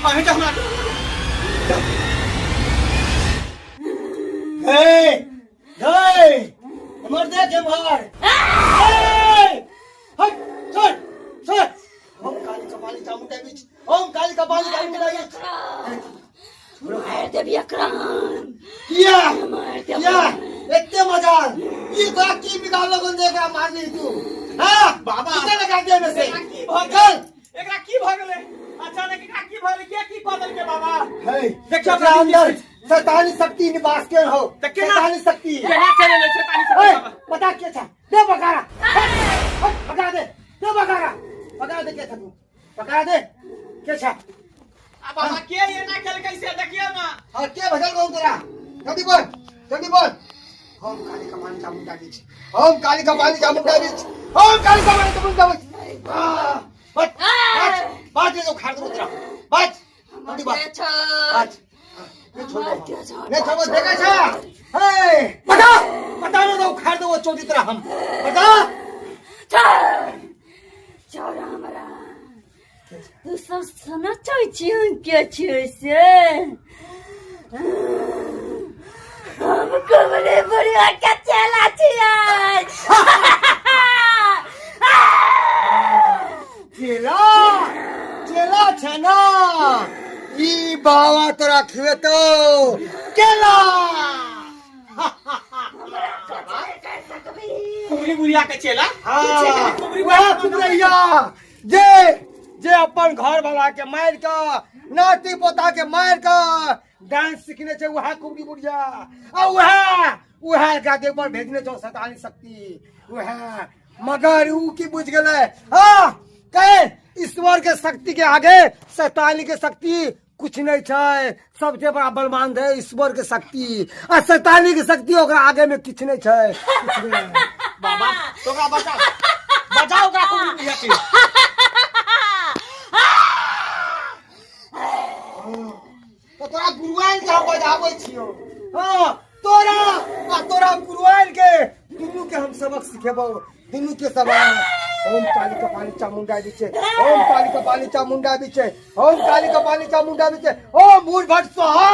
अहीं तो हमरा मर दे के मार हट सर सर ओम काली कपाली चामुंडा बीच ओम काली कपाली चामुंडा बीच मार दे विक्रम किया मार दे किया इतने मजा ये तो की बिगाड़ लोगों देखा मार ली तू हां बाबा कितने लगा दिया में से भगल एकरा की भ गेले अचानक एकरा की भ गेले की बदल के बाबा है देखियो अपना अंदर शैतानी शक्ति निवास के हो तो केना? शैतानी शक्ति केना चले ले शैतानी से ओए बाबा पता क्या था दे बकारा पकड़ा दे बकारा पकड़ा दे क्या था तू पकड़ा दे क्या था आ बाबा के ये ना खेल कैसे देखियो ना और क्या भजल गो तेरा जल्दी बोल ओम काली कपाली चामुंडा बीच ओम काली कपाली चामुंडा बीच ओम काली कपाली चामुंडा बीच बात ये तो खाड़ दो तेरा बात जल्दी बात नहीं छोड़ देखा छा हे बता ना दो खाड़ दो वो चोटी तरह हम बता छोड़ हमरा तू सब सुना चाहिए क्या से हमको बड़े बढ़िया का चला चाहिए चेला छना ई बावा तोरा खिवे तो केला कुबरी बुढ़िया के चेला कुबरैया जे अपन घर वाला के मार का नाती पोता के मार का डांस सीखने से वह कुबरी बुढ़िया और वह गागे पर भेजने जो शैतानी शक्ति वह मगर ऊ की बुझ गए हाँ कहे ईश्वर के शक्ति के आगे शैतानी के शक्ति कुछ नहीं है सबसे बड़ा बलवान है ईश्वर के शक्ति और शैतानी की शक्ति ओकरा आगे में कुछ नहीं है बाबा तो का बचाओ का कुबरी बुढ़िया के तो तोरा गुरुआइन के हम बजाबै छियो हां तोरा गुरुआइन के दुनू के हम सबक सिखेबो दुनू के सबक ओम काली कपाली चामुंडा बीचे ओम काली कपाली चामुंडा बीचे ओम काली कपाली चामुंडा बीचे ओम मूल भट स्वाहा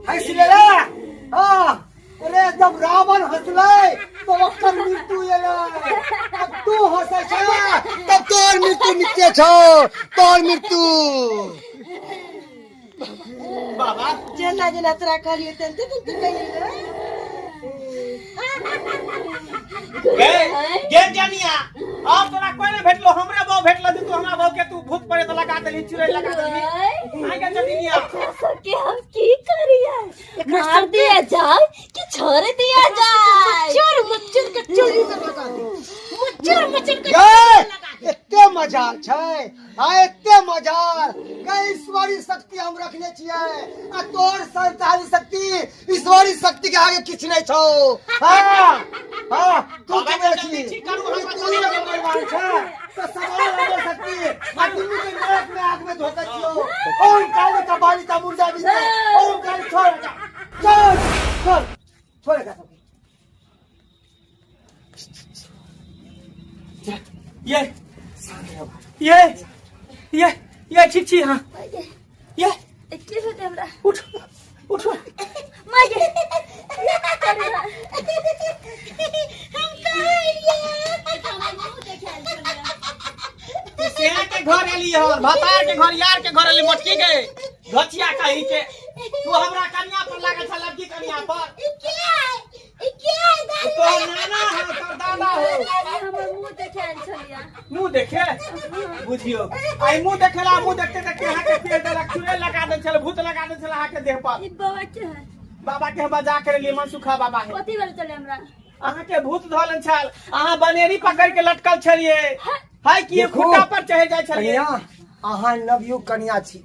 हंसलेला हाँ अरे जब रावण हंसले तो ओकर मृत्यु एले अब तू हंसे छ तब तोर मृत्यु निश्चय छो तोर मृत्यु बाबा जेना जेना तोरा कहलियो तेन तू कहिए गे जानिया अब तोरा कोई नहीं भेटलो हमरे बहु भेटलो तू हमरा बहु के तू भूत पड़े तो लगा देली चुरे लगा देली आगे जटिनिया कि हम की करिए मार दिया जाए कि छोड़ दिया जाए मुच्चर के चोरी में लगा दे मुच्चर के एते मजाल छै आ एते मजाल के ईश्वरी शक्ति हम रखने छियै आ तोर शैतानी शक्ति ईश्वरी शक्ति के आगे किछ नहीं छौ हां तू के छी तू भगवान छै तो सवाल हो सकती आ दुनू के नाक में आग में धोता छियो ओम काली कपाली चामुंडा बीचे ओम काली छोड़ का ये छी हाँ ये इतने होते हमरा उठ मागे हम कहिए सेना के घर एली हो भतार के घर यार के घर एली मटकी के गछिया कही के तू हमरा कन्या पर लागल छ लड़की कन्या पर तो नाना है तो दादा हो हमर मुंह देखे छलिया मुंह देखे बुझियो आई मुंह देखेला मुंह देखते देखते यहाँ के पेड़ देलक चूड़े लगा दे छल भूत लगा दे छल यहाँ के देह पर ई बाबा के है बाबा के बजा कर लिए मनसुखा बाबा है कथि बेर चले हमरा अहाँ के भूत धोलन छल अहाँ बनेरी पकड़ के लटकल छलिए हाय कि खुट्टा पर चढ़ जाय छलिए अहाँ नवयुग कन्या छी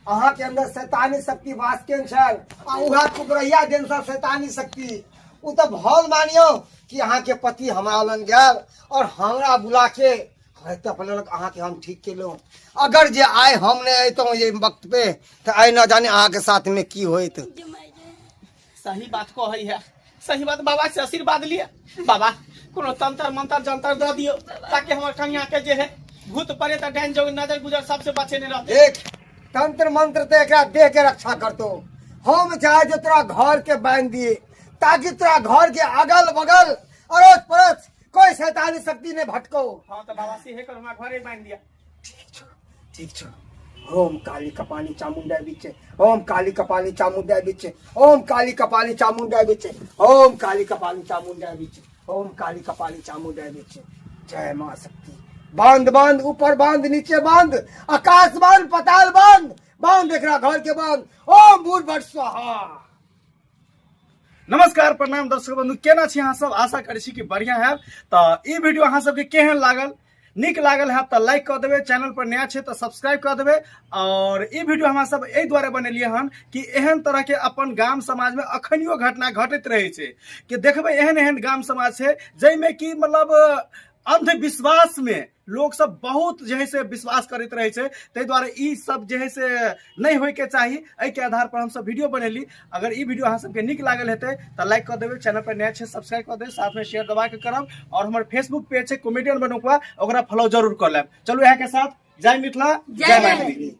अहाँ के अंदर शैतानी शक्ति वास केन छल आ उहा कुबरैया देन सा शैतानी शक्ति उ तो भल मानियो कि अहाँ के पति हमरा लन गेल और हमरा बुला के तो अपने लोग अहाँ के हम ठीक के लो अगर जे आए हमने तो ये वक्त पे तो आए ना जाने अहाँ के साथ में की होइत। सही बात को है सही बात। बाबा से आशीर्वाद लिया बाबा कोनो तंत्र मंत्र जंतर दे दियो ताकि हमर कन्या के जे है भूत परे त डाइन जो नजर गुजर सबसे बचे नहीं रहते। देख तंत्र मंत्र तो एकरा देह के रक्षा करतो। हम चाहे जो तोरा घर के बांध दिए ताकि तोरा घर के अगल बगल अड़ोस पड़ोस कोई शैतानी शक्ति ने भटको। हां तो बाबा से है कर हमरा घरे बांध दिया। ठीक छो। ओम काली कपाली चामुंडा बिचे ओम काली कपाली चामुंडा बिचे ओम काली कपाली चामुंडा बिचे ओम काली कपाली चामुंडा बिचे ओम काली कपाली चामुंडा बिचे। जय मां शक्ति। बांध बांध ऊपर बांध नीचे बांध आकाश बांध पताल बांध बांध देख रहा घर के बांध। ओम भूर्भुवः स्वाहा। नमस्कार प्रणाम दर्शक बंधु केना छी अहाँ सब आशा करै छी कि बढ़िया है। तो ई वीडियो अहाँ सबके केहन लागल निक लागल है तो लाइक कर देवे चैनल पर नया छे तो सब्सक्राइब कर देवे। और ई वीडियो हमरा सब एहि द्वारे बनेलिए हन कि एहन तरह के अपन गाम समाज में अखनियो घटना घटित रहे छे कि देखबे एहन एहन गाम समाज छे जइमे कि मतलब अंधविश्वास में लोग सब बहुत जे है से विश्वास करते रहे छे। ताहि द्वारे ई सब जे है से नहीं होय के चाहिए। एहि के आधार पर हम सब वीडियो बनेली। अगर ई वीडियो अहाँ सबके निक लागल हेते तो लाइक कर देवे चैनल पर नया छे सब्सक्राइब कर देवे साथ में शेयर दबा के करब। और हमर फेसबुक पेज छे कॉमेडियन बनोकवा ओकरा फॉलो जरूर कर लेब। चलो यहाँ के साथ जय मिथिला जय मैथिली।